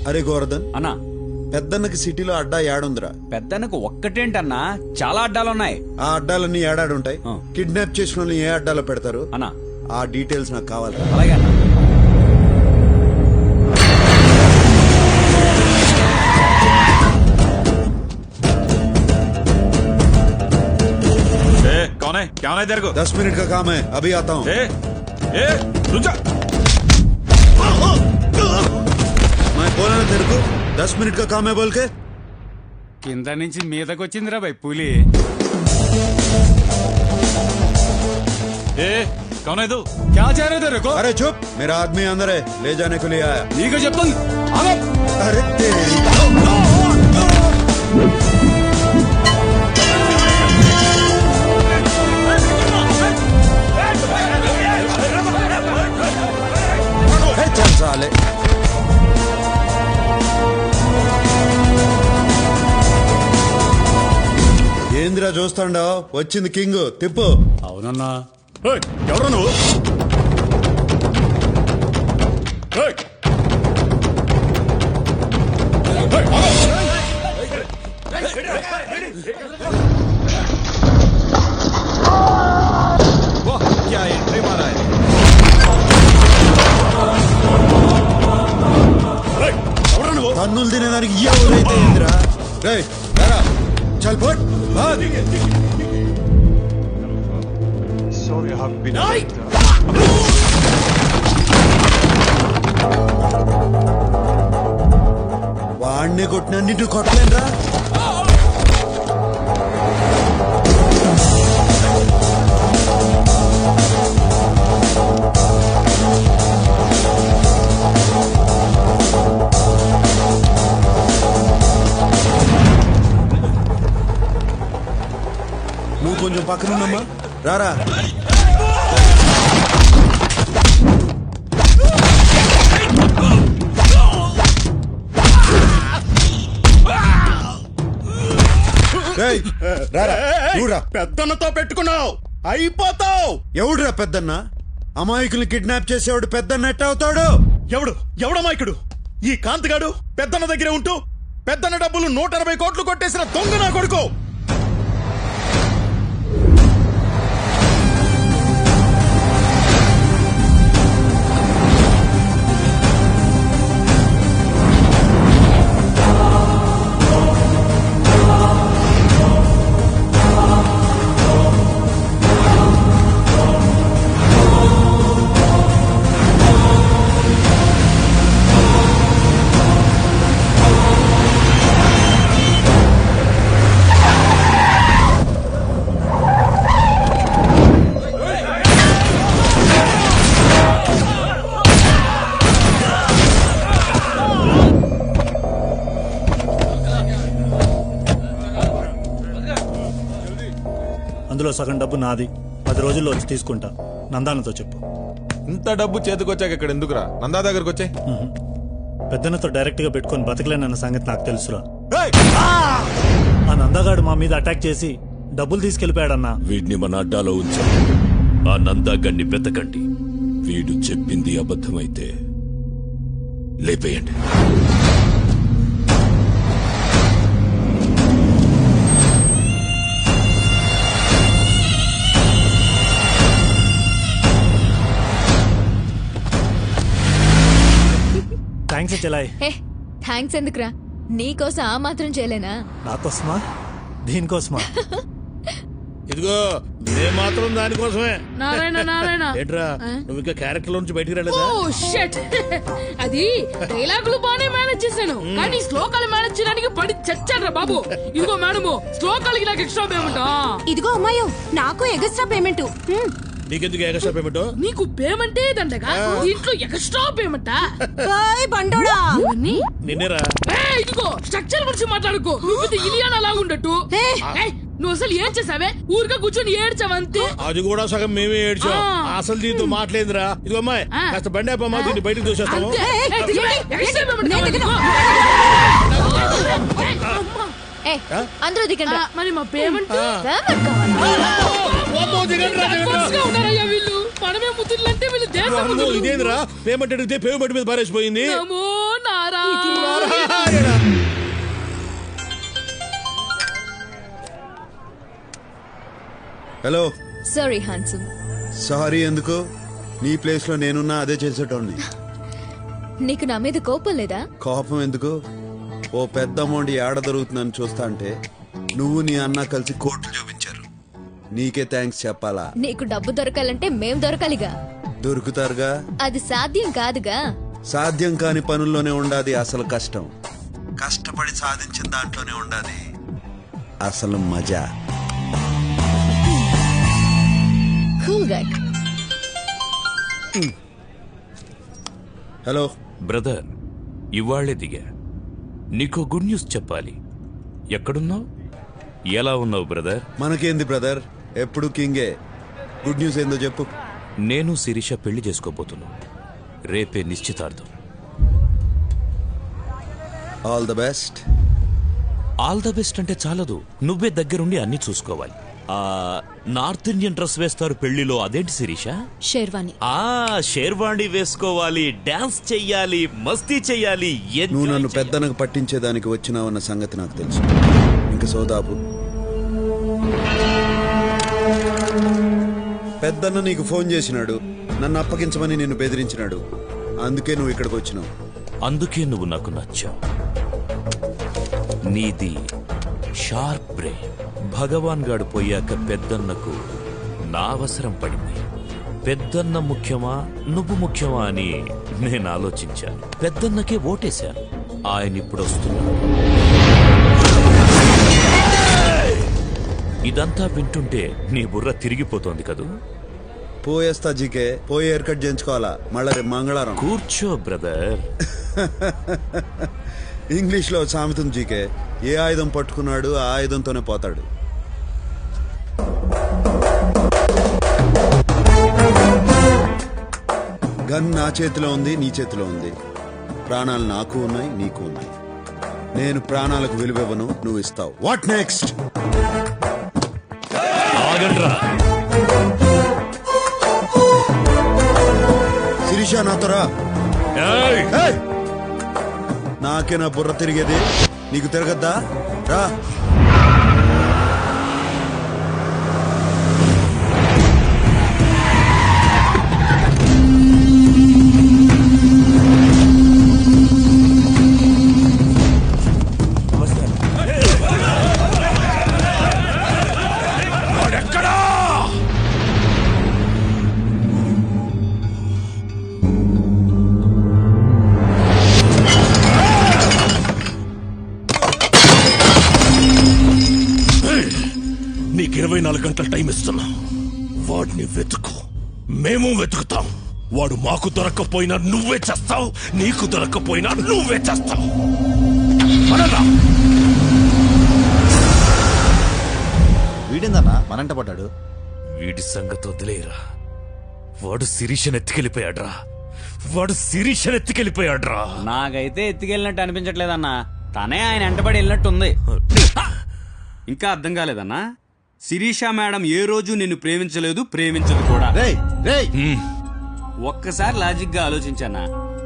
అరే గోవర్ధన్ అన్నా పెద్దన్నకి సిటీలో అడ్డా ఏడుందిరా? పెద్దనకు ఒక్కటేంటన్నా, చాలా అడ్డాలున్నాయి. ఆ అడ్డాలన్నీ ఏడాడుంటాయి. ఆ. కిడ్నాప్ చేసిన వాళ్ళని ఏ అడ్డాలో పెడతారు అన్నా ఆ డీటెయిల్స్ నాకు కావాలి. అలాగే అన్నా. कौन है? क्या होना है तेरे को? 10 मिनट का काम है, अभी आता हूँ. रुक जा. मैं बोला ना तेरे को 10 मिनट का काम है बोल के. కింద నుంచి మీదకి వచ్చిందిరా భయ్ పులి. कौन है तू? క్యా చేరే तेरे को? अरे चुप, मेरा आदमी अंदर है, ले जाने के लिए आया. నీకు చెప్తాను. ఆగో. अरे तेरी चल साले. ఏంద్రా చూస్తాండావు? వచ్చింది కింగ్, తిప్పు. అవునన్నా. ఎవరు నువ్వు? क्या एंट्री मारा है? తన్నులు తినేదానికి ఎవరైతే ఏంద్రా? రేయ్ రా, చల్ పోట్. Sorry, I have been. వాడిని కొట్టిన నిన్ను కొట్టలేనురా. నువ్వు కొంచెం పక్కనున్నమ్మా, రారా. రేయ్, రారా, నువ్వురా. పెద్దన్నతో పెట్టుకున్నావు, అయిపోతావు. ఎవడురా పెద్దన్న? అమాయకుల్ని కిడ్నాప్ చేసేవాడు పెద్దన్న ఎట్ట అవుతాడు? ఎవడమాయకుడు? ఈ కాంతిగాడు పెద్దన్న దగ్గర ఉంటూ పెద్దన్న డబ్బులు 180 కోట్లు కొట్టేసిన దొంగ నా కొడుకు. అందులో సగం డబ్బు నాది, 10 రోజుల్లో వచ్చి తీసుకుంటా. నందానతో చెప్పు. ఇంత డబ్బు చేతికొచ్చాక ఇక్కడ ఎందుకురా? నందా దగ్గరకు వచ్చే. పెద్దనతో డైరెక్ట్ గా పెట్టుకొని బతకలేనన్న సంగతి నాకు తెలుసురా. ఆ నందగాడు మా మీద అటాక్ చేసి డబ్బులు తీసుకెళ్లిపోయాడన్నా. వీడిని మన అడ్డాలో ఉంచాం. ఆ నందాగన్ని వెతకండి. వీడు చెప్పింది అబద్ధమైతే లేపేయండి. థ్యాంక్స్ చెలాయ్. హే థ్యాంక్స్ ఎందుకురా? నీకోసం ఆ మాత్రం చేయలేనా? నాకోసమా? దీనికోసమా? ఇదిగో నేను మాత్రం దానికోసమే. నారాయణ నారాయణ ఏంట్రా నువ్వు ఇంకా క్యారెక్టర్ నుంచి బయటికి రాలేదా? ఓ షట్, అది డైలాగులు బానే మేనేజ్ చేశాను, కానీ శ్లోకాలు మేనేజ్ చేయడానికి పడి చచ్చాడ్రా బాబు. ఇదిగో మేడము, శ్లోకాలకి నాకు ఎక్స్ట్రా పేమెంట్. ఇదిగో అమ్మాయో, నాకు ఎగస్ట్రా పేమెంట్. నీకెందుకు ఎక్స్ట్రా పేమెంట్? నీకు పేమెంటే దండగా, దీంట్లో ఎక్స్ట్రా పేమెంటా? బండోడా నిన్నేరా. ఇదిగో స్ట్రక్చర్ గురించి మాట్లాడుకో. నువ్వు ఇలియానా లాగుండట్టు. నువ్వు అసలు ఏం చేసావే? ఊరిగా కూర్చొని ఏడ్చావంతే. అది కూడా సగం మేమే ఏడ్చాం. అసలు దీంతో మాట్లాడిందిరా. ఇదిగో అమ్మాయి, కాస్త బండి అప్పమ్మా, దీన్ని బయటకు చూసేస్తాము. అందరూ దిగండి. మరి మా పేమెంట్ ఉన్నారయ్యా వీళ్ళు. మనమే ముద్దులంటే వీళ్ళు దేశం. ఇదేంద్రా పేమెంట్ అడిగితే పేమెంట్ మీద పారేసిపోయింది. Narayana hello. Sorry handsome. Sorry ఎందుకు? నీ ప్లేస్ లో నేనున్నా అదే చేసేటోడిని. నీకు నా మీద కోపం లేదా? కోపం ఎందుకు? ఓ పెద్ద అమౌంట్ ఏడ దొరుకుతుందని చూస్తా అంటే నువ్వు నీ అన్న కలిసి కోర్టు చూపించారు. నీకే థ్యాంక్స్ చెప్పాలా? నీకు డబ్బు దొరకాలంటే మేం దొరకాలిగా. దొరుకుతారుగా. అది సాధ్యం కాదుగా. సాధ్యం కాని పనుల్లోనే ఉండాది అసలు కష్టం. కష్టపడి సాధించిన దాంట్లోనే ఉండాది అసలు మజా. Cool guy. హలో బ్రదర్, ఇవాళ్లే దిగా. నీకో గుడ్ న్యూస్ చెప్పాలి. ఎక్కడున్నావు? ఎలా ఉన్నావు బ్రదర్? మనకేంది బ్రదర్, ఎప్పుడు కింగే. గుడ్ న్యూస్ ఏందో చెప్పు. నేను శిరీష పెళ్లి చేసుకోబోతున్నా. రేపే నిశ్చితార్థం. All the best. All the best అంటే చాలదు, నువ్వే దగ్గరుండి అన్ని చూసుకోవాలి. నార్త్ ఇండియన్ డ్రెస్ వేస్తారు పెళ్లిలో, అదేంటి శిరీష? షేర్వాణి. షేర్వాణి వేసుకోవాలి, డాన్స్ చెయ్యాలి, మస్తీ చెయ్యాలి. నువ్వు నన్ను పెద్దనకు పట్టించేదానికి వచ్చినావన్న సంగతి నాకు తెలుసు. ఇంకా సోదాపు. పెద్దన్న నీకు ఫోన్ చేసినాడు, నన్ను అప్పగించమని నిన్ను బెదిరించినాడు. అందుకే నువ్వు ఇక్కడికి వచ్చినావు. అందుకే నువ్వు నాకు నచ్చావు. నీది షార్ప్ బ్రెయిన్. భగవాన్ గాడు పోయాక పెద్దన్నకు నా అవసరం పడింది. పెద్దన్న ముఖ్యమా నువ్వు ముఖ్యమా అని నేను ఆలోచించాను. పెద్దన్నకే ఓటేశాను. ఆయన ఇప్పుడు వస్తున్నాడు. ఇదంతా వింటుంటే నీ బుర్ర తిరిగిపోతోంది కదూ? పోయేస్తా జీకే. పోయి హెయిర్ కట్ చేయించుకోవాలా మళ్ళా రేపు మంగళవారం. కూర్చో బ్రదర్. ఇంగ్లీష్ లో సామెతం జీకే, ఏ ఆయుధం పట్టుకున్నాడు ఆ ఆయుధంతోనే పోతాడు. గన్ నా చేతిలో ఉంది, నీ చేతిలో ఉంది. ప్రాణాలు నాకు ఉన్నాయి, నీకు ఉన్నాయి. నేను ప్రాణాలకు విలువివ్వను, నువ్వు ఇస్తావు. What next? శిరీష నాతో రా. ఏయ్! నాకే నా బుర్ర తిరిగేది, నీకు తిరగద్దా? రా. నీకు 24 గంటల టైం ఇస్తున్నా. వాడిని వెతుకు, మేము వెతుకుతాం. వాడు మాకు దొరక్కపోయినా నువ్వే చేస్తావు, నీకు దొరక్కపోయినా నువ్వే చేస్తావు. వీడిందన్నా మనంట పడ్డాడు. వీడి సంగతి వదిలేరా. వాడు శిరీషను ఎత్తుకెళ్ళిపోయాడ్రా. నాకైతే ఎత్తుకెళ్ళినట్టు అనిపించట్లేదన్నా. తనే ఆయన వెంటబడి వెళ్ళినట్టుంది. ఇంకా అర్థం కాలేదన్నా? శిరీష మేడం ఏ రోజు నిన్ను ప్రేమించలేదు, ప్రేమించదు కూడా. ఒక్కసారి లాజిక్ గా ఆలోచించన్నా.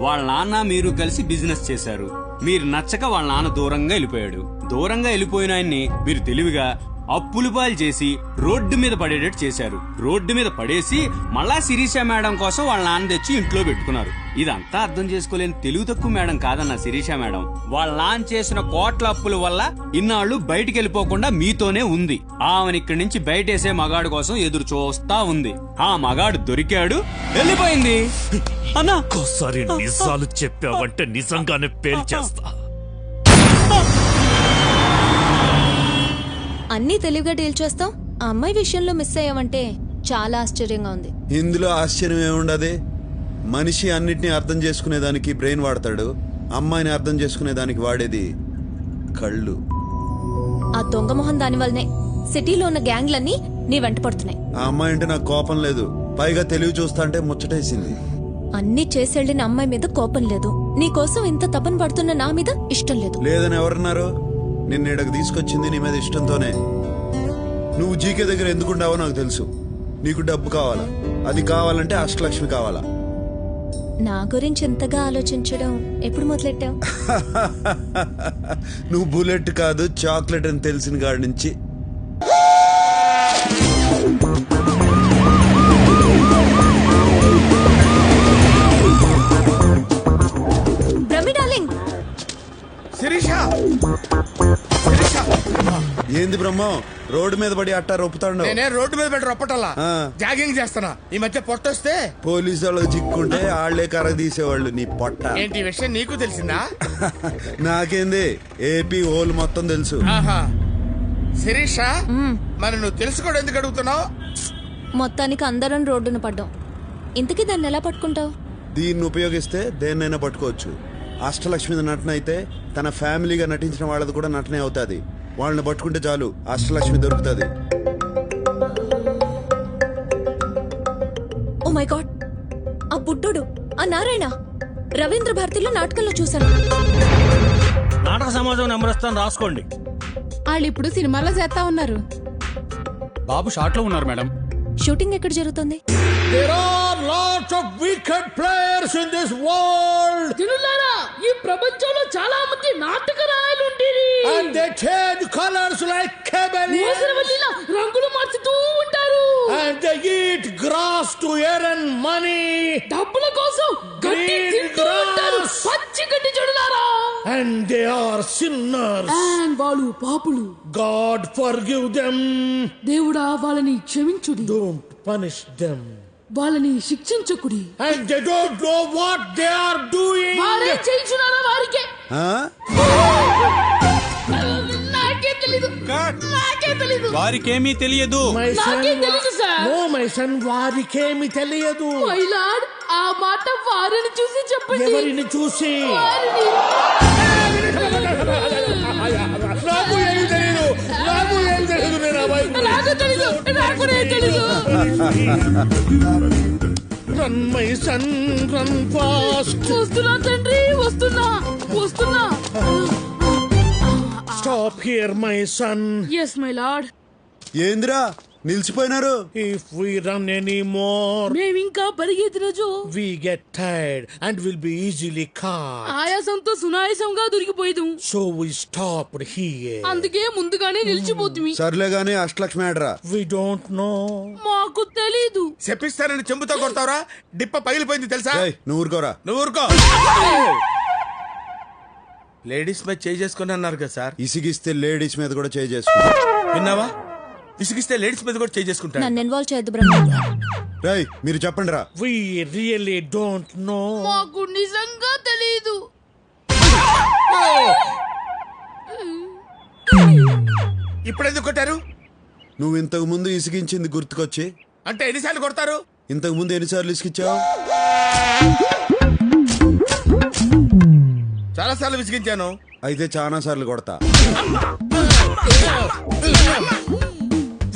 వాళ్ళ నాన్న మీరు కలిసి బిజినెస్ చేశారు. మీరు నచ్చక వాళ్ళ నాన్న దూరంగా వెళ్ళిపోయాడు. దూరంగా వెళ్ళిపోయిన ఆయన్ని మీరు తెలివిగా అప్పులు పాలు చేసి రోడ్డు మీద పడేటట్టు చేశారు. రోడ్డు మీద పడేసి మళ్ళా శిరీష మేడం కోసం వాళ్ళ నాన్న తెచ్చి ఇంట్లో పెట్టుకున్నారు. ఇదంతా అర్థం చేసుకోలేని తెలుగు తక్కువ మేడం కాదన్న శిరీష మేడం. వాళ్ళ నాన్న చేసిన కోట్ల అప్పుల వల్ల ఇన్నాళ్ళు బయటికి వెళ్ళిపోకుండా మీతోనే ఉంది. ఆమెను ఇక్కడి నుంచి బయటేసే మగాడు కోసం ఎదురు చూస్తా ఉంది. ఆ మగాడు దొరికాడు, వెళ్ళిపోయింది. అన్నా ఒక్కోసారి నిజాలు చెప్పావంటే నిజంగానే పేల్చేస్తా. అన్నీ తెలివిగా డీల్ చేస్తాం. ఆ అమ్మాయి విషయంలో మిస్ అయ్యావంటే చాలా ఆశ్చర్యంగా ఉంది. ఇందులో ఆశ్చర్యం ఏముండదు. మనిషి అన్నిటినీ అర్థం చేసుకునేదానికి బ్రెయిన్ వాడతాడు, అమ్మాయిని అర్థం చేసుకునేదానికి వాడేది కళ్ళు. ఆ దొంగ మొహం దాని వల్లనే సిటీలో ఉన్న గ్యాంగ్లన్నీ నీ వెంట పడుతున్నాయి. ఆ అమ్మాయి అంటే నాకు కోపం లేదు, పైగా తెలివి చూస్తా అంటే ముచ్చటేసింది. అన్ని చేసెళ్లిన అమ్మాయి మీద కోపం లేదు, నీ కోసం ఇంత తపన పడుతున్న నా మీద ఇష్టం లేదు. లేదని ఎవరన్నారు? నిన్న ఇక్కడికి తీసుకొచ్చింది నీ మీద ఇష్టంతోనే. నువ్వు జీకే దగ్గర ఎందుకుంటావో నాకు తెలుసు. నీకు డబ్బు కావాలా, అది కావాలంటే అష్టలక్ష్మి కావాలా. నా గురించి ఎంతగా ఆలోచించడం ఎప్పుడు మొదలెట్టావు? నువ్వు బుల్లెట్ కాదు చాక్లెట్ అని తెలిసిన కాడి నుంచి. శిరీష శిరీష ఏంది బ్రహ్మం రోడ్డు మీద పడి అట్టా రొప్పుతాడు నేనే రోడ్డు మీద పెట్టి రొప్పటల్లా ఆ. జాగింగ్ చేస్తానా ఈ మధ్య పొట్టొస్తే పోలీసు వాళ్ళకి చిక్కుంటే ఆళ్లే కర్ర తీసేవాళ్ళు నీ పొట్ట ఏంటి ఈ విషయం నీకు తెలిసిందా? నాకేంది ఏపీ హోల్ మొత్తం తెలుసు. ఆహా శిరీష మరి నువ్వు తెలుసుకోవడం ఎందుకు అడుగుతున్నావు? మొత్తానికి అందరం రోడ్డున పడ్డాం. ఇంతకీ దాన్ని ఎలా పట్టుకుంటావు? దీన్ని ఉపయోగిస్తే దేన్నైనా పట్టుకోవచ్చు. అష్టలక్ష్మి నటన అయితే తన ఫ్యామిలీగా నటించిన వాళ్ళది కూడా నటనే అవుతాది. వాళ్ళని పట్టుకుంటే చాలు అష్టలక్ష్మి దొరుకుతుంది. ఓ మై గాడ్, ఆ బుడ్డోడు, ఆ నారాయణ రవీంద్ర భారతిలో నాటకంలో చూశాను. నాటక సమాజం నెంబర్ ఇస్తాను, రాసుకోండి. వాళ్ళు ఇప్పుడు సినిమాలో చేస్తా ఉన్నారు. బాబు షార్ట్ లో ఉన్నారు మేడం. షూటింగ్ ఎక్కడ జరుగుతుంది? There are lots of wicked players in this world. తినులారా, ఈ ప్రపంచంలో చాలా మంది నాటక రాయలు ఉండేది. And they change colors like chameleons. ఊసరవెల్లిలా రంగులు మార్చుతూ ఉంటారు. And they eat grass to earn money. డబ్బుల కోసం గడ్డి Green తింటూ ఉంటారు. grass. పచ్చి గడ్డి చెడులారా. And they are sinners. And వాళ్ళు పాపులు. God forgive them. దేవుడా వాళ్ళని క్షమించుడి. Don't punish them. వాళ్ళని శిక్షించకుడి. And they don't know what they are doing. వారే చేయించున్నారా వారికే. ఆ? నాకే తెలీదు. నాకే తెలీదు. వారికేమీ తెలియదు. My son, నాకే తెలీదు సార్. no, my son, వారికేమి తెలియదు. మై లార్డ్, ఆ మాట వారిని చూసి చెప్పండి. ఎవరిని చూసి? వారిని. నాకు ఏమి తెలియదు. నాకు ఏమి తెలియదు. నేను ఆ వైపు నాకు తెలీదు. నాకు కూడా తెలీదు. Run, my son, run fast. వస్తున్నా తండ్రి, వస్తున్నా వస్తున్నా. Stop here, my son. Yes my lord. ఏందిరా నిలిచిపోయినారు? If we run anymore, మేమింకా పరిగెత్తిన రోజు we get tired and will be easily caught. ఆయాసంతో సునాయాసంగా దొరికిపోయేదు. So we stopped here. అందుకే ముందుగానే నిలిచిపోతుంది. సర్లే గానీ అష్టలక్ష్మి ఆడరా. We don't know. మాకు తెలీదు. చెప్పిస్తానని చెంబుతో కొడతావరా? డిప్ప పగిలిపోయింది తెలుసా? ఏయ్, నువ్వు ఊరుకోరా. నువ్వు ఊరుకో. లేడీస్ మీద చేసుకుని అన్నారు కదా సార్. ఇసిగిస్తే లేడీస్ మీద కూడా చేసుకుంటా. విన్నావా? ఇసుకిస్తే లేడీస్ మీద కూడా చేసుకుంటా. నన్ను ఇన్వాల్వ్ చేయొద్దు బ్రహ్మ. రేయ్ మీరు చెప్పండి రా. We really don't know. మాకు నిజంగా తెలీదు. ఇప్పుడు ఎందుకు కొట్టారు? నువ్వు ఇంతకు ముందు ఇసిగించింది గుర్తుకొచ్చి. అంటే ఎన్నిసార్లు కొడతారు? ఇంతకు ముందు ఎన్నిసార్లు ఇసిగించావు? చాలా సార్లు విసిగించాను. అయితే చాలా సార్లు కొడతా.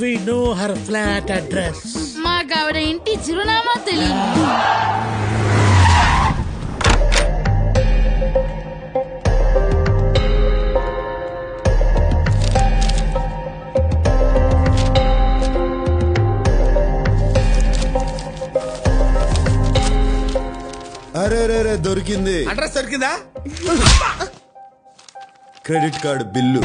We know her flat address. మాకు ఆవిడ ఇంటి చిరునామా తెలియదు. అరే రే రే దొరికింది. అడ్రస్ దొరికిందా? Credit card bill.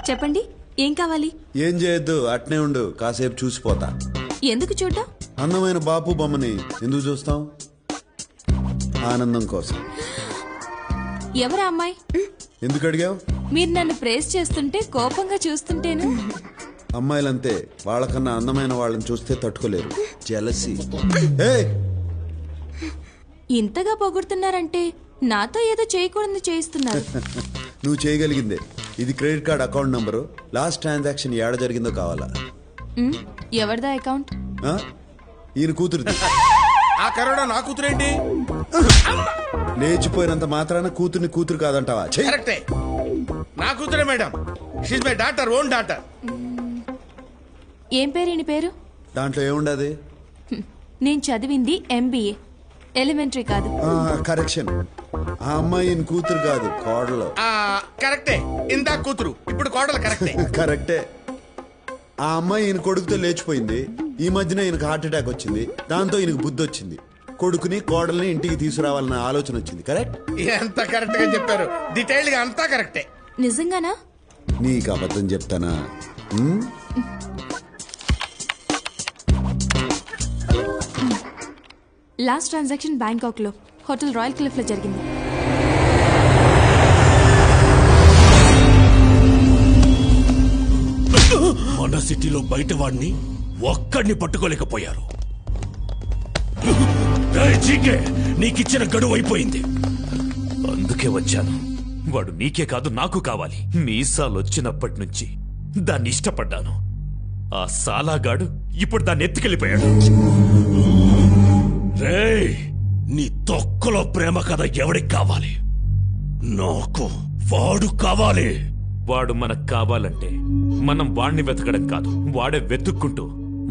చెప్పండి, ఏం కావాలి? ఏం చేయొద్దు, అట్నే ఉండు, కాసేపు చూసిపోతా. ఎందుకు చూడ్డా? అందమైన బాపు బొమ్మని ఎందుకు చూస్తాం? ఆనందం కోసం. ఎవరా అమ్మాయి? ఎందుకు అడిగావు? మీరు నన్ను ప్రేస్ చేస్తుంటే కోపంగా చూస్తుంటేను. అమ్మాయిలంతే, వాళ్ళకన్నా అందమైన వాళ్ళని చూస్తే తట్టుకోలేరు. జెలసీ. ఇంతగా పొగుడుతున్నారంటే నాతో ఏదో చేయకూడదు చేయిస్తున్నారు. నువ్వు చేయగలిగిందే. ఇది credit card account number. Last transaction ఏడ జరిగిందో కావాలా? ఎవరిదా అకౌంట్? ఈయన కూతురుది. ఆ కరోనా నా కూతురేంటి? లేచిపోయినంత మాత్రాన కూతుర్ని కూతురు కాదంటావా? కరెక్టే, నా కూతురే madam. She's my daughter, own daughter. ఏం పేరు? ఈయన పేరు? దాంట్లో ఏముండదు? నేను చదివింది MBA, ఎలిమెంటరీ కాదు. కరెక్షన్. ఆ అమ్మాయి ఈయన కూతురు కాదు, కోడలు. కరెక్టే, ఇందా కూతురు, ఇప్పుడు కోడలు. కరెక్టే. కరెక్టే. ఆ అమ్మాయి ఈయన కొడుకుతో లేచిపోయింది. ఈ మధ్యన ఈయనకు హార్ట్ అటాక్ వచ్చింది. దాంతో ఈయనకు బుద్ధి వచ్చింది. కొడుకుని కోడల్ని ఇంటికి తీసుకురావాలన్న ఆలోచన వచ్చింది. కరెక్ట్? ఎంత కరెక్ట్ గా చెప్పారు. డీటెయిల్ గా అంతా కరెక్టే. నిజంగానా? నీకు అబద్ధం చెప్తానా? లాస్ట్ ట్రాన్సాక్షన్ బ్యాంకాక్ లో హోటల్ రాయల్ క్లిఫ్ లో జరిగింది. మన సిటీలో బయట వాడిని ఒక్కడిని పట్టుకోలేకపోయారు. జీకే, నీకిచ్చిన గడువు అయిపోయింది. అందుకే వచ్చాను. వాడు నీకే కాదు నాకు కావాలి. మీసాలొచ్చినప్పటి నుంచి దాన్ని ఇష్టపడ్డాను. ఆ సాలాగాడు ఇప్పుడు దాన్ని ఎత్తుకెళ్ళిపోయాడు. రేయ్, నీ తొక్కలో ప్రేమ కథ ఎవడికి కావాలి? నాకు వాడు కావాలి. వాడు మనకు కావాలంటే మనం వాడిని వెతకడం కాదు, వాడే వెతుక్కుంటూ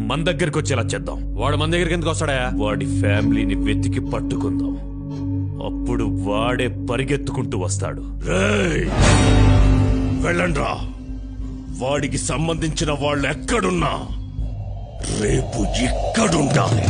మన దగ్గరికి వచ్చేలా చేద్దాం. వాడు మన దగ్గరికి ఎందుకు వస్తాడా? వాడి ఫ్యామిలీని వెతికి పట్టుకుందాం. అప్పుడు వాడే పరిగెత్తుకుంటూ వస్తాడు. రేయ్, వెళ్ళండ్రా. వాడికి సంబంధించిన వాళ్ళు ఎక్కడున్నా రేపు ఇక్కడుండాలి.